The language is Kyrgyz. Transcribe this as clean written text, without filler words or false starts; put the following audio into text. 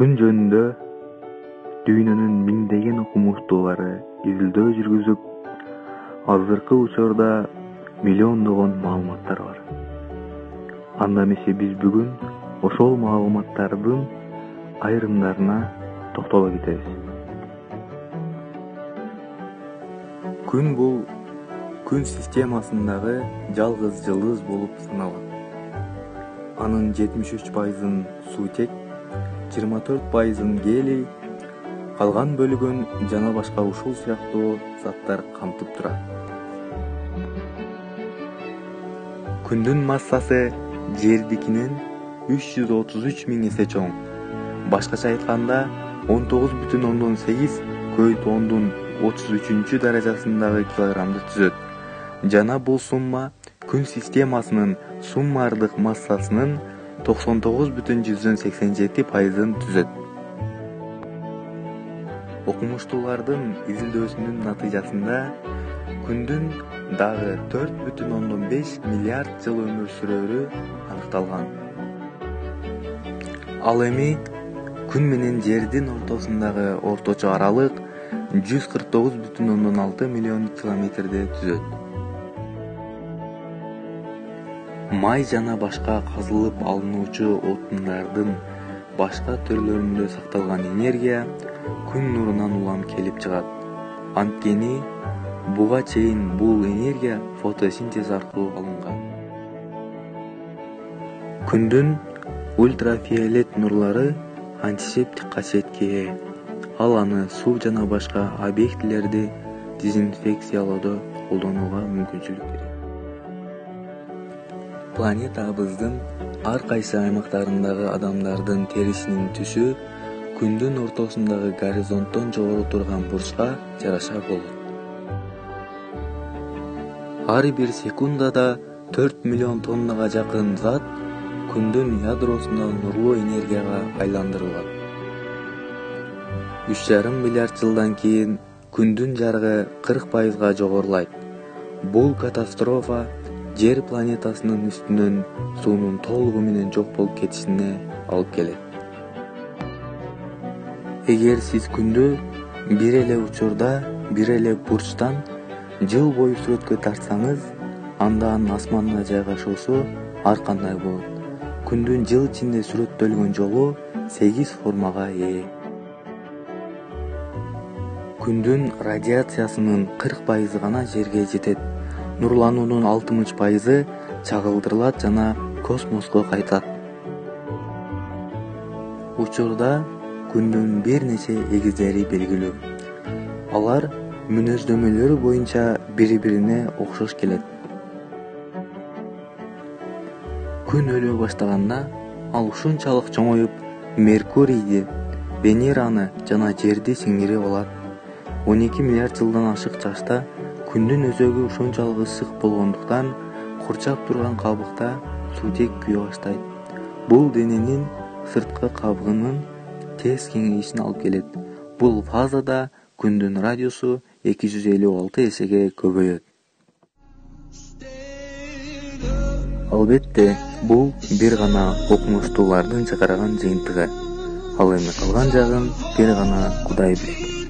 Күн жөнүндө дүйнөнүн миңдеген окумуштуулары изилдөө жүргүзүп, азыркы учурда миллиондогон маалыматтар бар. Анда эмесе биз бүгүн ошол маалыматтардын айрымдарына токтоло кетебиз. Күн бул күн системасындагы жалгыз жылдыз болуп саналат. Анын 73%-ын суутек, 24%-ын гелий, калган бөлүгүн жана башка ушул сыяктуу заттар камтып турат. Күндүн массасы Жердикинен 333 000 эсе чоң. Башкача айтканда, 19,8 көй-тоондун 33-даражасындагы килограммды түзөт. Жана бул сумма күн системасынын суммардык массасынын 99,87%-ын түзөт. Окумуштуулардын изилдөөсүнүн натыйжасында күндүн дагы 4,5 миллиард жыл өмүр сүрөрү аныкталган. Ал эми күн менен жердин ортосундагы орточо аралык 149,6 миллион километрди түзөт. Май жана башка казылып алынуучу отундардын башка түрлөрүндө сакталган энергия күн нурунан улам келип чыгат. Анткени буга чейин бул энергия фотосинтез аркылуу алынган. Күндүн ультрафиолет нурлары антисептик касиетке ээ. Ал аны суу жана башка объектилерди дезинфекциялоодо колдонууга мүмкүнчүлүк берет. Планетабыздын ар кайсы аймактарындагы адамдардын терисинин түсү күндүн ортосундагы горизонттон жогору турган бурчка жараша болот. Ар бир секундада 4 миллион тоннага жакын зат күндүн ядросунда нурлуу энергияга айландырылат. 3,5 миллиард жылдан кийин күндүн жарыгы 40%-га жогорулайт. Бул катастрофа Жер планетасынын үстүнөн суунун толугу менен жок болуп кетишине алып келет. Эгер сиз күндү бир эле учурда, бир эле бурчтан жыл бою сүрөткө тартсаңыз, анда анын асманына жайгашуусу ар кандай болот. Күндүн жыл ичинде сүрөттөлгөн жолу 8 формага ээ. Күндүн радиациясынын 40% гана жерге жетет. Нурлануунун 60% чагылдырылат жана космоско кайтат. Учурда күндүн бир нече эгиздери белгилүү. Алар мүнөздөмөлөрү боюнча бири-бирине окшош келет. Күн өлө баштаганда ал ушунчалык чоңоюп, Меркурийди, Венераны жана Жерди сиңирип алат. 12 миллиард жылдан ашык жашта күндүн өзөгү ушунчалык ысык болгондуктан курчап турган кабыкта суутек күйө баштайт. Бул дененин сырткы кабыгынын тез кеңейишине алып келет. Бул фазада күндүн радиусу 256 эсеге көбөйөт. Албетте, бул бир гана окумуштуулардын чыгарган жыйынтыгы. Ал эми калган жагын бир гана Кудай билет.